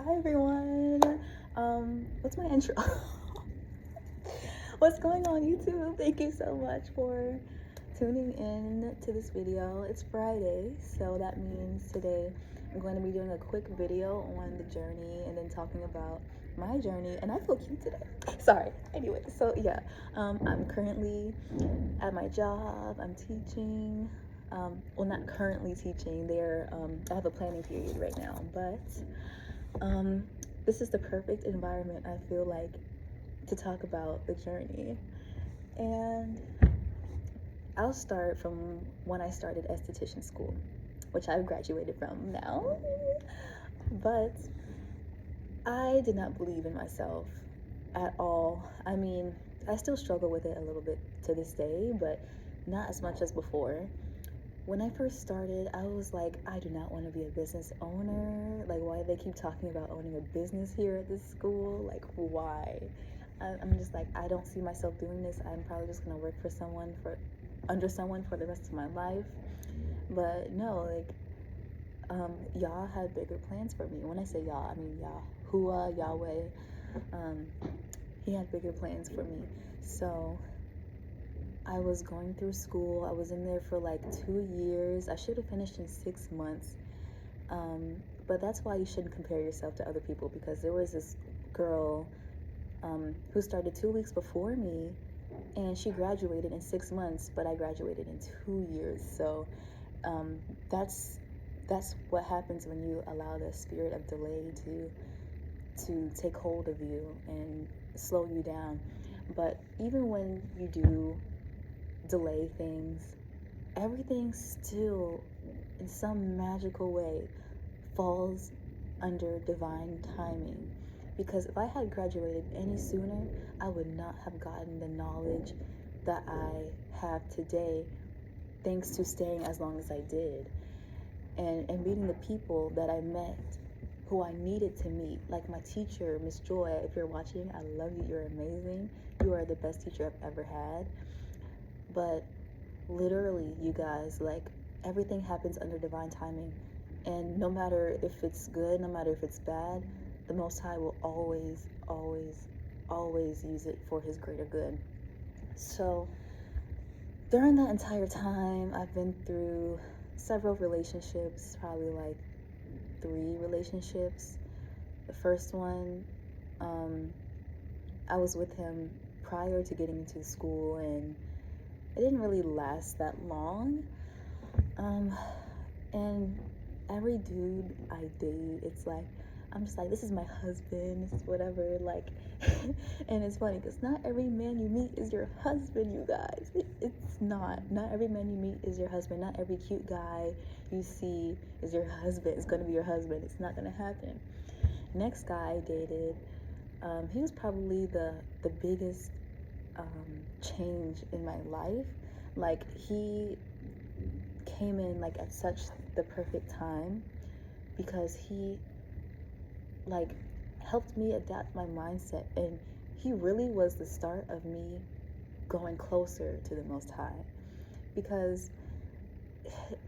Hi everyone. What's my intro? What's going on YouTube? Thank you so much for tuning in to this video. It's Friday, so that means today I'm going to be doing a quick video on the journey and then talking about my journey. And I feel cute today. Sorry. Anyway, so yeah, I'm currently at my job. I'm teaching. Well, not currently teaching. I have a planning period right now, but this is the perfect environment, I feel like, to talk about the journey. And I'll start from when I started esthetician school, which I've graduated from now. But I did not believe in myself at all. I mean, I still struggle with it a little bit to this day, but not as much as before. When I first started, I was like, I do not want to be a business owner. Like, why do they keep talking about owning a business here at this school? Like, why? I'm just like, I don't see myself doing this. I'm probably just gonna work for under someone for the rest of my life. But no, like, Yah had bigger plans for me. When I say Yah, I mean Yahuwah, Yahweh. He had bigger plans for me. So I was going through school. I was in there for like 2 years. I should have finished in 6 months. But that's why you shouldn't compare yourself to other people, because there was this girl who started 2 weeks before me, and she graduated in 6 months, but I graduated in 2 years. So that's what happens when you allow the spirit of delay to take hold of you and slow you down. But even when you do delay things, everything still, in some magical way, falls under divine timing. Because if I had graduated any sooner, I would not have gotten the knowledge that I have today, thanks to staying as long as I did, and meeting the people that I met who I needed to meet. Like my teacher, Miss Joy. If you're watching, I love you. You're amazing. You are the best teacher I've ever had. But literally, you guys, like, everything happens under divine timing. And no matter if it's good, no matter if it's bad, the Most High will always, always, always use it for his greater good. So during that entire time, I've been through several relationships, probably like 3 relationships. The first one, I was with him prior to getting into school, and it didn't really last that long. And every dude I date, it's like, I'm just like, this is my husband, this is whatever, like, and it's funny, because not every man you meet is your husband, you guys. It's not every man you meet is your husband. Not every cute guy you see is your husband, is going to be your husband. It's not going to happen. Next guy I dated, he was probably the biggest change in my life. Like, he came in like at such the perfect time, because he like helped me adapt my mindset, and he really was the start of me going closer to the Most High. Because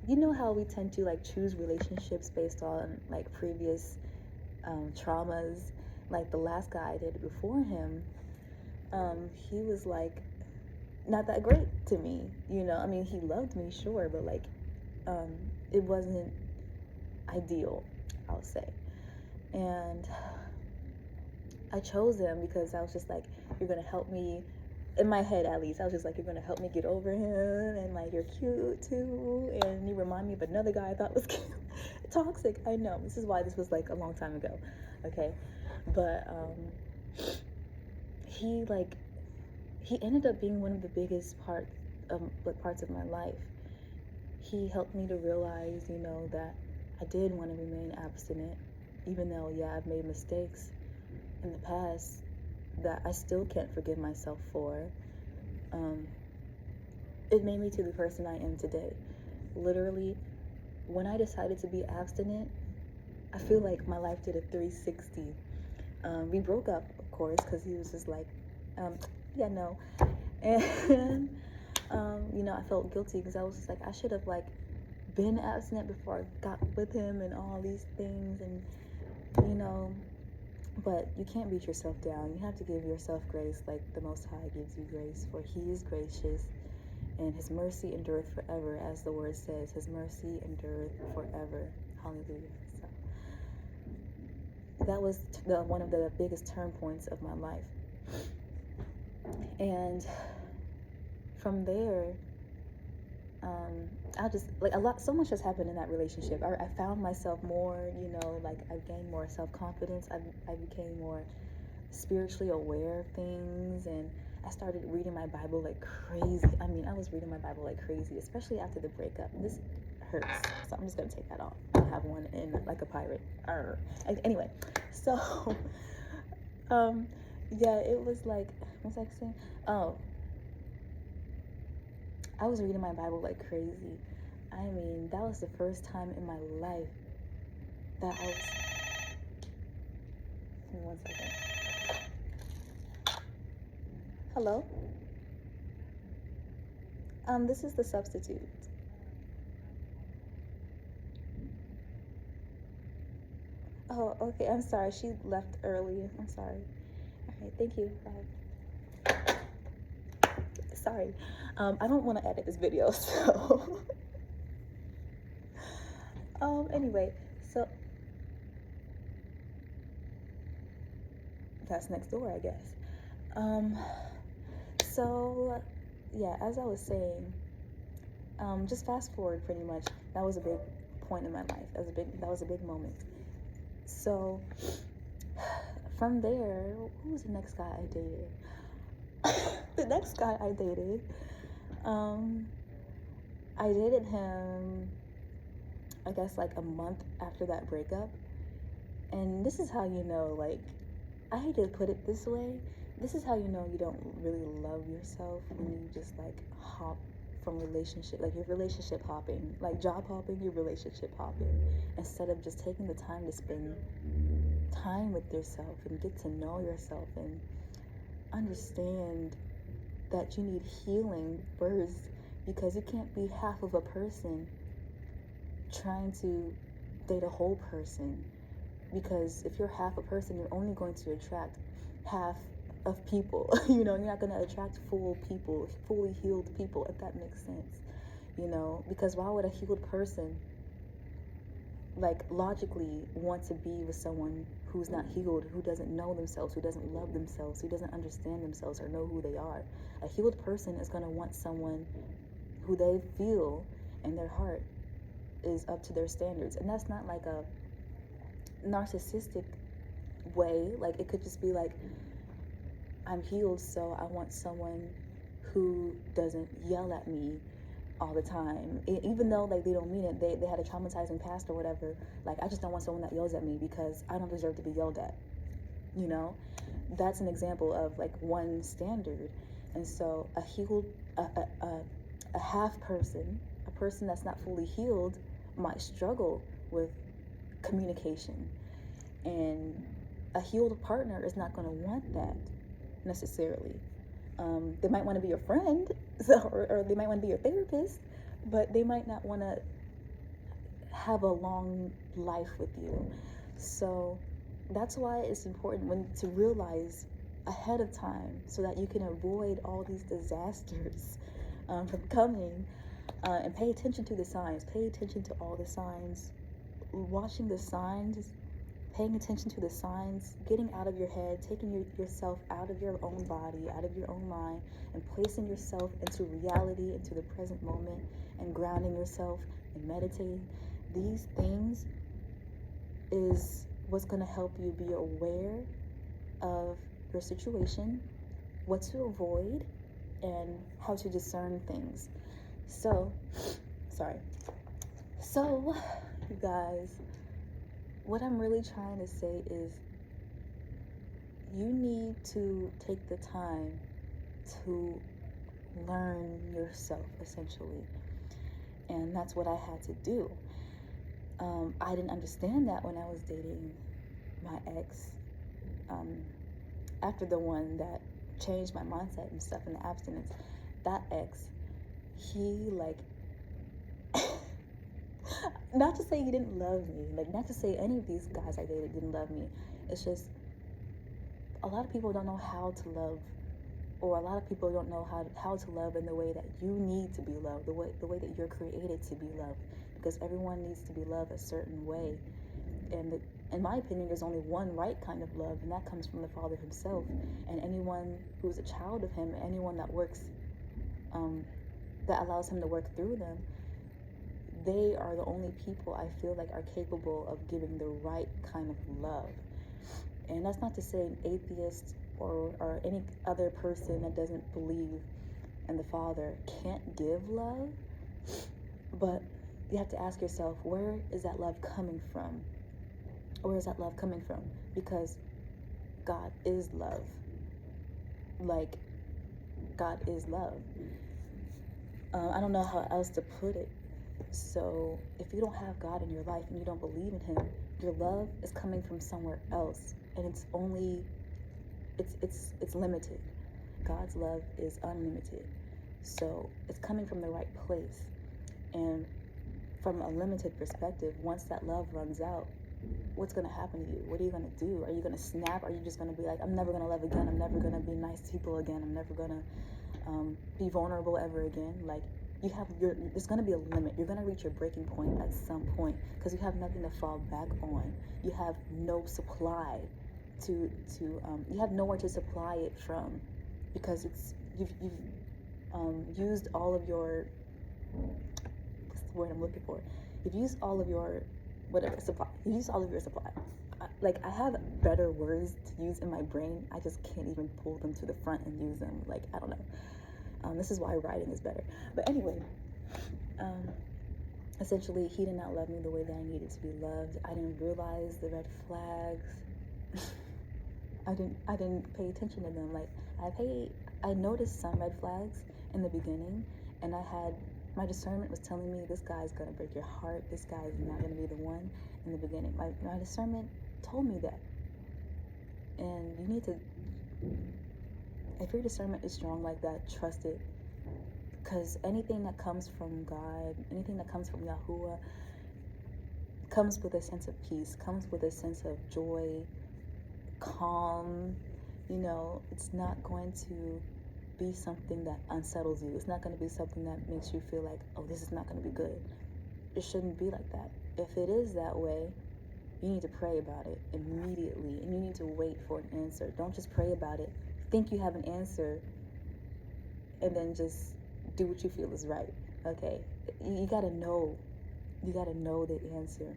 you know how we tend to like choose relationships based on like previous traumas. Like the last guy I dated before him, he was like not that great to me, you know. I mean, he loved me, sure, but like it wasn't ideal, I'll say. And I chose him because I was just like, you're gonna help me. In my head, at least, I was just like, you're gonna help me get over him, and like, you're cute too, and you remind me of another guy I thought was cute. Toxic, I know. This is why this was like a long time ago, okay? But he ended up being one of the biggest parts of my life. He helped me to realize, you know, that I did want to remain abstinent, even though, yeah, I've made mistakes in the past that I still can't forgive myself for. It made me to the person I am today. Literally, when I decided to be abstinent, I feel like my life did a 360. We broke up, of course, because he was just like, yeah, no. And, you know, I felt guilty because I was just like, I should have, like, been abstinent before I got with him and all these things. And, you know, But you can't beat yourself down. You have to give yourself grace like the Most High gives you grace, for He is gracious and His mercy endureth forever, as the word says. His mercy endureth forever. Hallelujah. So that was one of the biggest turn points of my life. And from there, so much has happened in that relationship. I found myself more, like I gained more self-confidence. I became more spiritually aware of things, and I started reading my Bible like crazy. I mean, I was reading my Bible like crazy, especially after the breakup. This hurts, so I'm just gonna take that off. I have one in like a pirate. Anyway, so yeah, it was like, what was I saying? Oh, I was reading my Bible like crazy. I mean, that was the first time in my life that I was. Give me 1 second. Hello? This is the substitute. Oh, okay. I'm sorry. She left early. I'm sorry. All right. Thank you. Bye. Sorry. I don't want to edit this video, so. Anyway, so that's next door, I guess. So yeah, as I was saying, just fast forward pretty much. That was a big point in my life. That was a big moment. So from there, who was the next guy I dated? The next guy I dated, I dated him, I guess like a month after that breakup. And this is how you know, like, I hate to put it this way, this is how you know you don't really love yourself, when you just like hop from relationship, like you're relationship hopping, like job hopping, you're relationship hopping, instead of just taking the time to spend time with yourself and get to know yourself and understand that you need healing first, because you can't be half of a person trying to date a whole person. Because if you're half a person, you're only going to attract half of people. You're not going to attract full people, fully healed people, if that makes sense. Because why would a healed person, like, logically want to be with someone who's not healed, who doesn't know themselves, who doesn't love themselves, who doesn't understand themselves or know who they are? A healed person is going to want someone who they feel in their heart is up to their standards. And that's not like a narcissistic way. Like, it could just be like, I'm healed, so I want someone who doesn't yell at me all the time, even though like they don't mean it. They had a traumatizing past or whatever. Like, I just don't want someone that yells at me because I don't deserve to be yelled at. That's an example of like one standard. And so a healed, a half person, a person that's not fully healed, might struggle with communication. And a healed partner is not going to want that necessarily. They might want to be your friend, or they might want to be your therapist, but they might not want to have a long life with you. So that's why it's important to realize ahead of time, so that you can avoid all these disasters from coming, and pay attention to the signs. Pay attention to all the signs. Watching the signs, paying attention to the signs, getting out of your head, taking yourself out of your own body, out of your own mind, and placing yourself into reality, into the present moment, and grounding yourself and meditating. These things is what's going to help you be aware of your situation, what to avoid, and how to discern things. So, you guys, what I'm really trying to say is, you need to take the time to learn yourself, essentially. And that's what I had to do. I didn't understand that when I was dating my ex. After the one that changed my mindset and stuff, and the abstinence, that ex, he like, not to say he didn't love me, like, not to say any of these guys I dated didn't love me. It's just, a lot of people don't know how to love, or a lot of people don't know how to love in the way that you need to be loved, the way that you're created to be loved, because everyone needs to be loved a certain way. And in my opinion, there's only one right kind of love, and that comes from the Father himself. And anyone who's a child of him, anyone that works, that allows him to work through them, they are the only people I feel like are capable of giving the right kind of love. And that's not to say an atheist or any other person that doesn't believe in the Father can't give love, but you have to ask yourself, where is that love coming from? Where is that love coming from? Because God is love. Like, God is love. I don't know how else to put it. So if you don't have God in your life and you don't believe in him, your love is coming from somewhere else, and it's limited. God's love is unlimited. So it's coming from the right place. And from a limited perspective, once that love runs out, what's going to happen to you? What are you going to do? Are you going to snap? Are you just going to be like, I'm never going to love again. I'm never going to be nice to people again. I'm never going to be vulnerable ever again. Like, there's going to be a limit. You're going to reach your breaking point at some point, because you have nothing to fall back on. You have no supply you have nowhere to supply it from, because you've used all of your, what's the word I'm looking for? You've used all of your supply. You used all of your supply. Like, I have better words to use in my brain. I just can't even pull them to the front and use them. Like, I don't know. This is why writing is better. But anyway, essentially, he did not love me the way that I needed to be loved. I didn't realize the red flags. I didn't pay attention to them. Like, I noticed some red flags in the beginning, and my discernment was telling me, this guy's gonna break your heart. This guy's not gonna be the one. In the beginning, my discernment told me that. And you need to, if your discernment is strong like that, trust it. Because anything that comes from God, anything that comes from Yahuwah, comes with a sense of peace, comes with a sense of joy, calm. It's not going to be something that unsettles you. It's not going to be something that makes you feel like, oh, this is not going to be good. It shouldn't be like that. If it is that way, you need to pray about it immediately, and you need to wait for an answer. Don't just pray about it, think you have an answer, and then just do what you feel is right. Okay, you gotta know the answer,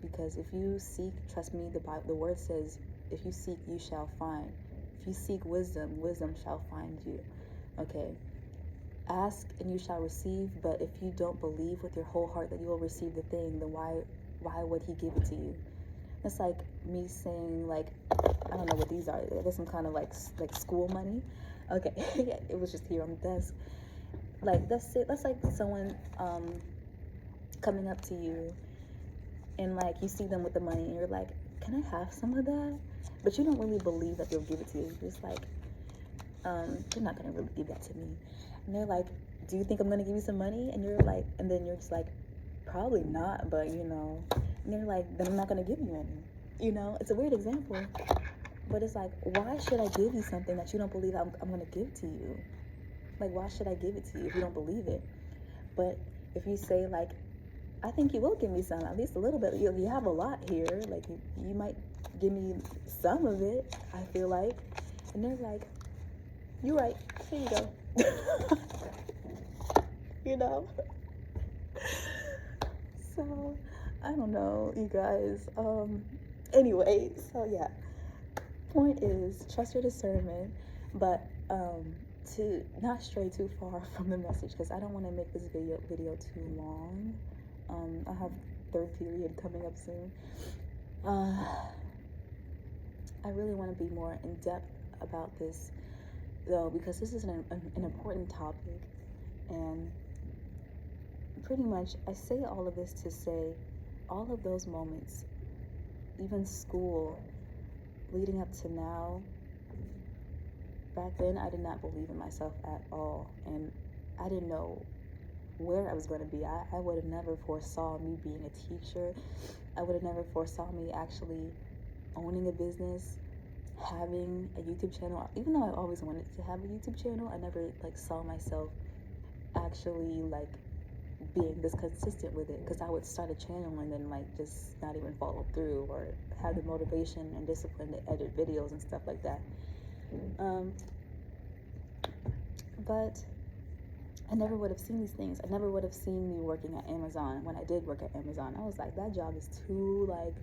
because if you seek, trust me, the word says, if you seek, you shall find. If you seek wisdom, wisdom shall find you. Okay, ask and you shall receive. But if you don't believe with your whole heart that you will receive the thing, then why would he give it to you? It's like me saying, like, I don't know what these are. I guess some kind of like school money. Okay, it was just here on the desk. Like, that's it. That's like someone coming up to you, and like you see them with the money, and you're like, can I have some of that? But you don't really believe that they'll give it to you. You're just like, they're not gonna really give that to me. And they're like, do you think I'm gonna give you some money? And you're like, and then you're just like, probably not, but and they're like, then I'm not gonna give you any. It's a weird example, but it's like, why should I give you something that you don't believe I'm gonna give to you? Like, why should I give it to you if you don't believe it? But if you say, like, I think you will give me some, at least a little bit. You have a lot here. Like, you might give me some of it, I feel like. And they're like, you're right. Here you go. So, I don't know, you guys. Anyway, so yeah. Point is, trust your discernment, but to not stray too far from the message, because I don't want to make this video too long. I have third period coming up soon. I really want to be more in depth about this, though, because this is an important topic, and pretty much I say all of this to say all of those moments, even school, leading up to now, back then I did not believe in myself at all, and I didn't know where I was going to be. I would have never foresaw me being a teacher. I would have never foresaw me actually owning a business, having a YouTube channel. Even though I always wanted to have a YouTube channel, I never like saw myself actually like being this consistent with it, because I would start a channel and then like just not even follow through or have the motivation and discipline to edit videos and stuff like that. But I never would have seen these things. I never would have seen me working at Amazon. When I did work at Amazon, I was like, that job is too like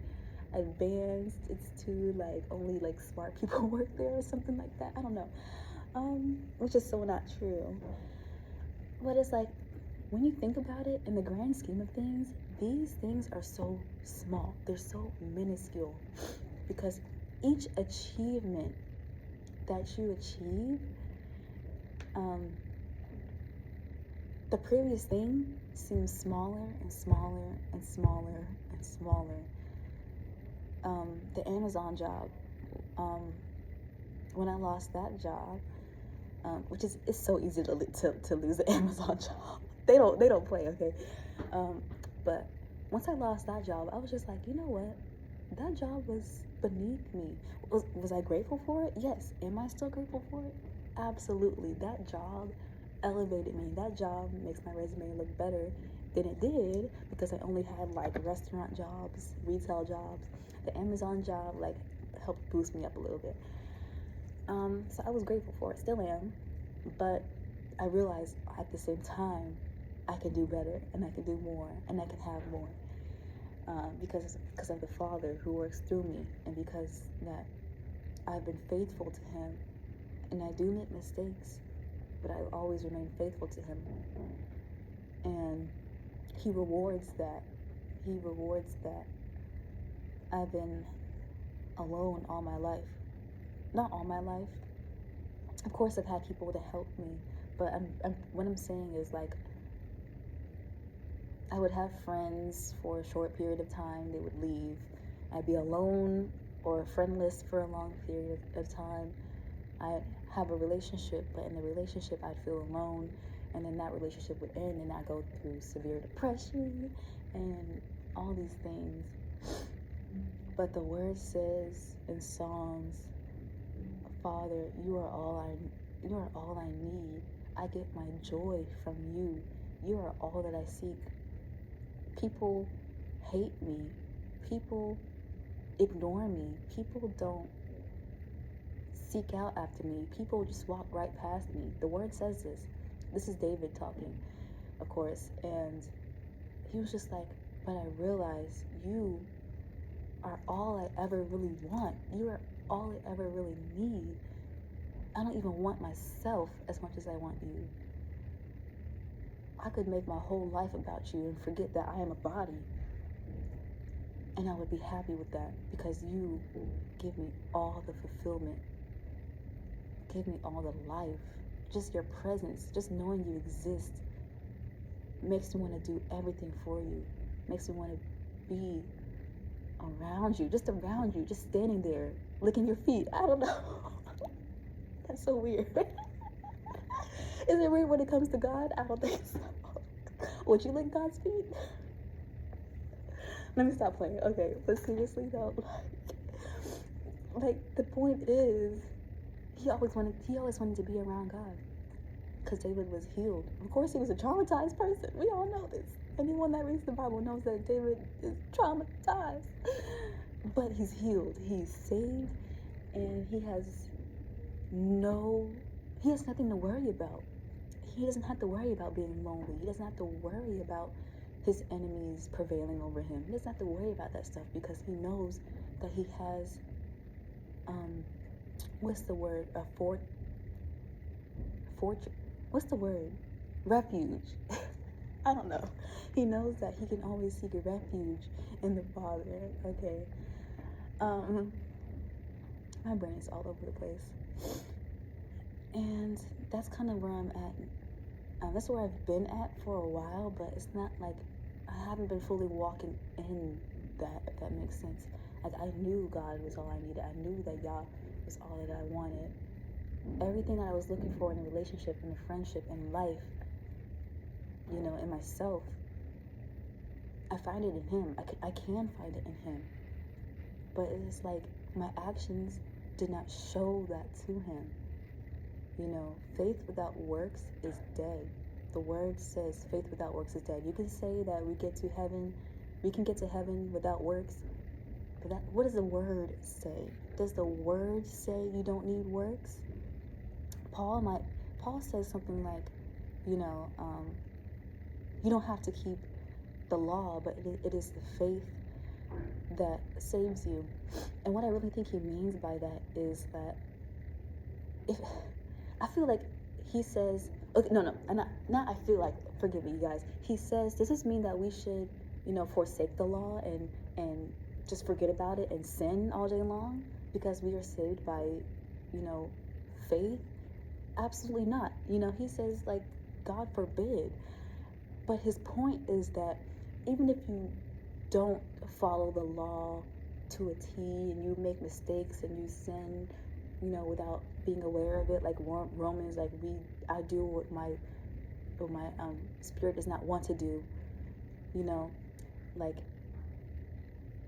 advanced. It's too like only like smart people work there or something like that. I don't know. Which is so not true. But it's like, when you think about it, in the grand scheme of things, these things are so small. They're so minuscule, because each achievement that you achieve, the previous thing seems smaller and smaller and smaller and smaller. The Amazon job, when I lost that job, which is, it's so easy to lose the Amazon job. They don't play, okay? But once I lost that job, I was just like, you know what? That job was beneath me. Was I grateful for it? Yes. Am I still grateful for it? Absolutely. That job elevated me. That job makes my resume look better than it did, because I only had like restaurant jobs, retail jobs. The Amazon job like helped boost me up a little bit. So I was grateful for it, still am, but I realized at the same time I can do better, and I can do more, and I can have more, because of the Father who works through me, and because that I've been faithful to Him. And I do make mistakes, but I always remain faithful to Him, and He rewards that. He rewards that. I've been alone all my life. Not all my life. Of course, I've had people to help me, but what I'm saying is, like, I would have friends for a short period of time. They would leave. I'd be alone or friendless for a long period of time. I'd have a relationship, but in the relationship, I'd feel alone, and then that relationship would end, and I'd go through severe depression and all these things. But the word says in Psalms, Father, you are all I need. I get my joy from you. You are all that I seek. People hate me. People ignore me. People don't seek out after me. People just walk right past me. The word says this. This is David talking, of course. And he was just like, but I realize you are all I ever really want. You are all I ever really need. I don't even want myself as much as I want you. I could make my whole life about you and forget that I am a body. And I would be happy with that, because you give me all the fulfillment. Give me all the life. Just your presence, just knowing you exist, makes me want to do everything for you. Makes me want to be around you, just standing there, licking your feet. I don't know. That's so weird. Is it weird when it comes to God? I don't think so. Would you lick God's feet? Let me stop playing. Okay, but seriously though, like the point is, he always wanted to be around God, because David was healed. Of course, he was a traumatized person. We all know this. Anyone that reads the Bible knows that David is traumatized, but he's healed. He's saved, and he has nothing to worry about. He doesn't have to worry about being lonely. He doesn't have to worry about his enemies prevailing over him. He doesn't have to worry about that stuff, because he knows that he has, what's the word? What's the word? Refuge. I don't know. He knows that he can always seek a refuge in the Father. Okay. My brain is all over the place. And that's kind of where I'm at. That's where I've been at for a while, but it's not like I haven't been fully walking in that, if that makes sense. Like, I knew God was all I needed. I knew that Yah was all that I wanted. Everything that I was looking for in a relationship, in a friendship, in life, in myself, I find it in Him. I can find it in Him. But it's like my actions did not show that to him. You know, faith without works is dead. The word says faith without works is dead. You can say that we can get to heaven without works, but what does the word say? Does the word say you don't need works? Paul says something like, you know, you don't have to keep the law, but it is the faith that saves you. And what I really think he means by that is that I feel like he says, okay, no, not I feel like, forgive me, you guys. He says, does this mean that we should, you know, forsake the law and just forget about it and sin all day long because we are saved by, you know, faith? Absolutely not. You know, he says, like, God forbid. But his point is that even if you don't follow the law to a T and you make mistakes and you sin, you know, without being aware of it, like Romans, like I do what my spirit does not want to do, you know, like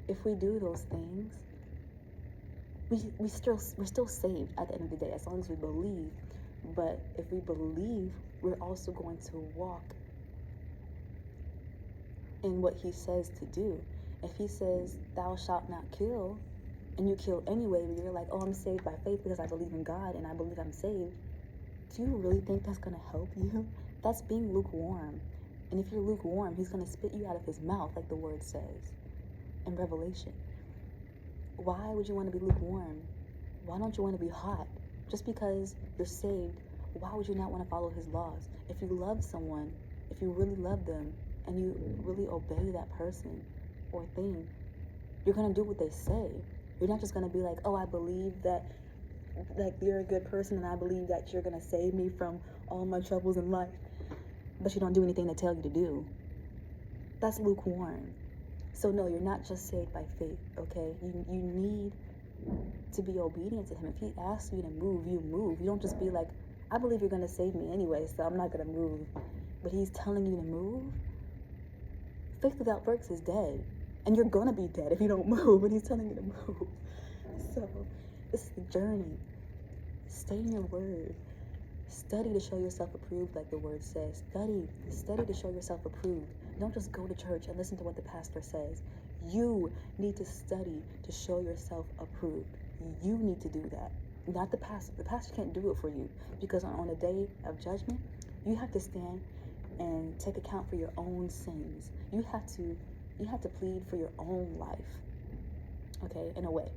if we do those things, we're still saved at the end of the day, as long as we believe. But if we believe, we're also going to walk in what he says to do. If he says, thou shalt not kill, and you kill anyway, but you're like, oh, I'm saved by faith because I believe in God and I believe I'm saved, do you really think that's going to help you? That's being lukewarm. And if you're lukewarm, he's going to spit you out of his mouth, like the word says in Revelation. Why would you want to be lukewarm? Why don't you want to be hot? Just because you're saved, why would you not want to follow his laws? If you love someone, if you really love them, and you really obey that person or thing, you're going to do what they say. You're not just going to be like, oh, I believe that like you're a good person and I believe that you're going to save me from all my troubles in life, but you don't do anything they tell you to do. That's lukewarm. So no, you're not just saved by faith, okay? You need to be obedient to him. If he asks you to move, you move. You don't just be like, I believe you're going to save me anyway, so I'm not going to move. But he's telling you to move. Faith without works is dead. And you're going to be dead if you don't move, and he's telling you to move. So this is the journey. Stay in your word. Study to show yourself approved, like the word says. Study to show yourself approved. Don't just go to church and listen to what the pastor says. You need to study to show yourself approved. You need to do that. Not the pastor. The pastor can't do it for you, because on a day of judgment, you have to stand and take account for your own sins. You have to plead for your own life. Okay, in a way.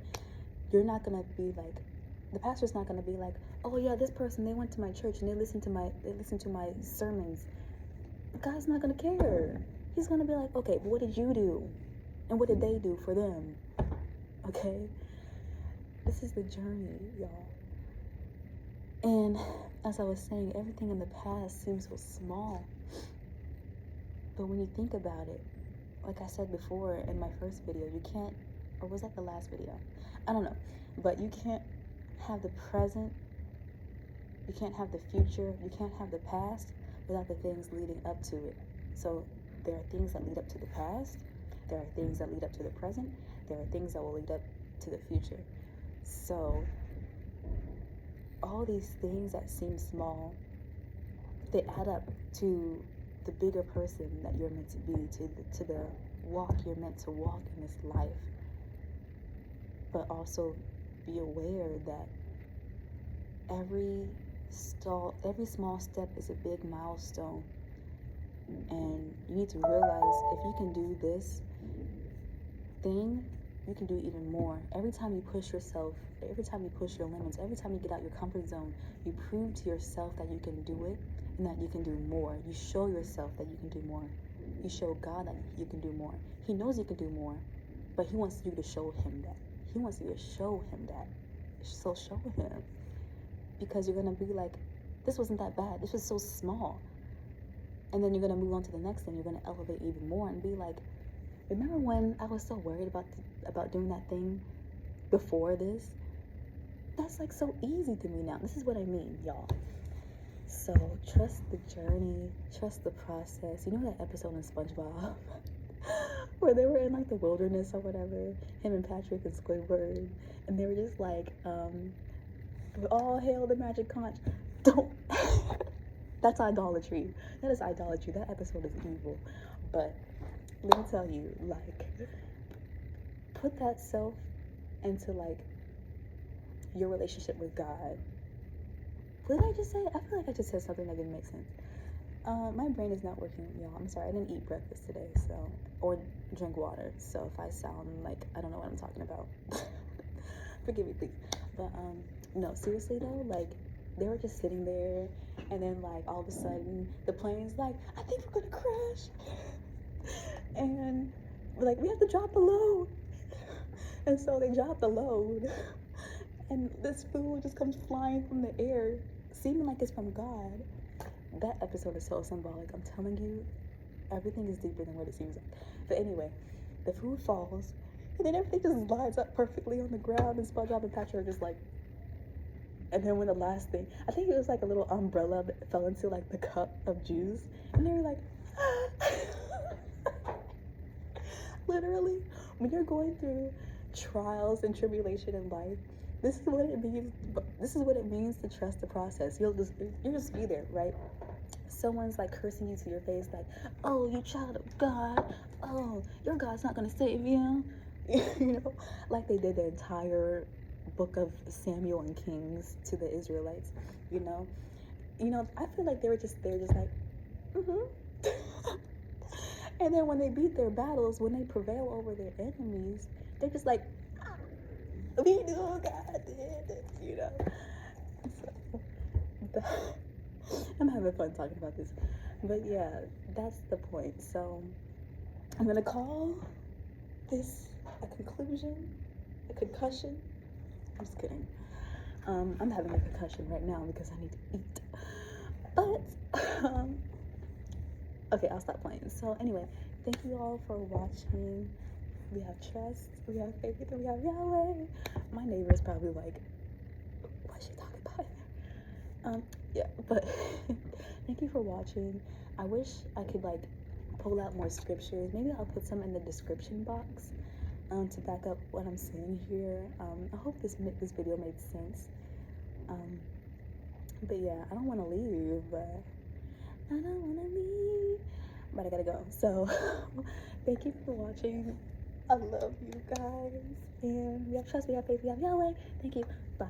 You're not gonna be like, the pastor's not gonna be like, oh yeah, this person, they went to my church and they listened to my sermons. God's not gonna care. He's gonna be like, okay, but what did you do? And what did they do for them? Okay? This is the journey, y'all. And as I was saying, everything in the past seems so small. But when you think about it, like I said before in my first video, you can't, or was that the last video? I don't know. But you can't have the present, you can't have the future, you can't have the past without the things leading up to it. So there are things that lead up to the past, there are things that lead up to the present, there are things that will lead up to the future. So all these things that seem small, they add up to the bigger person that you're meant to be, to the walk you're meant to walk in this life. But also be aware that every small step is a big milestone. And you need to realize if you can do this thing, you can do even more. Every time you push yourself, every time you push your limits, every time you get out your comfort zone, you prove to yourself that you can do it and that you can do more. You show yourself that you can do more. You show God that you can do more. He knows you can do more, but he wants you to show him that. He wants you to show him that. So show him. Because you're going to be like, this wasn't that bad. This was so small. And then you're going to move on to the next thing. You're going to elevate even more and be like, remember when I was so worried about doing that thing before this? That's like so easy to me now. This is what I mean, y'all. So trust the journey, trust the process. You know that episode on SpongeBob where they were in like the wilderness or whatever, him and Patrick and Squidward, and they were just like, all hail the magic conch. Don't. That's idolatry. That is idolatry. That episode is evil. But let me tell you, like, put that self into like your relationship with God. What did I just say? I feel like I just said something that didn't make sense. My brain is not working, y'all. I'm sorry. I didn't eat breakfast today, so, or drink water. So if I sound like I don't know what I'm talking about, forgive me, please. But no, seriously though, like they were just sitting there, and then like all of a sudden the plane's like, I think we're gonna crash, and we're like, we have to drop the load, and so they drop the load, and this food just comes flying from the air, seeming like it's from God. That episode is so symbolic. I'm telling you, everything is deeper than what it seems like. But anyway, the food falls, and then everything just lines up perfectly on the ground, and SpongeBob and Patrick are just like, and then when the last thing, I think it was like a little umbrella that fell into like the cup of juice, and they were like, literally, when you're going through trials and tribulation in life, this is what it means. This is what it means to trust the process. You'll just be there, right? Someone's like cursing you to your face, like, oh, you child of God, oh, your God's not gonna save you. You know, like they did the entire book of Samuel and Kings to the Israelites. You know, I feel like they're just like, and then when they beat their battles, when they prevail over their enemies, they're just like, we knew God did it, you know. So, I'm having fun talking about this, but yeah, that's the point. So I'm gonna call this a conclusion, a concussion. I'm just kidding. I'm having a concussion right now because I need to eat. But okay, I'll stop playing. So anyway, thank you all for watching. We have trust, we have faith, and we have Yahweh. My neighbor is probably like, what's she talking about in there? Yeah, but thank you for watching. I wish I could like pull out more scriptures. Maybe I'll put some in the description box to back up what I'm saying here. I hope this video made sense. But yeah, I don't want to leave, but I don't want to leave, but I gotta go. So thank you for watching. I love you guys, and we have trust, we have faith, we have Yahweh. Thank you. Bye.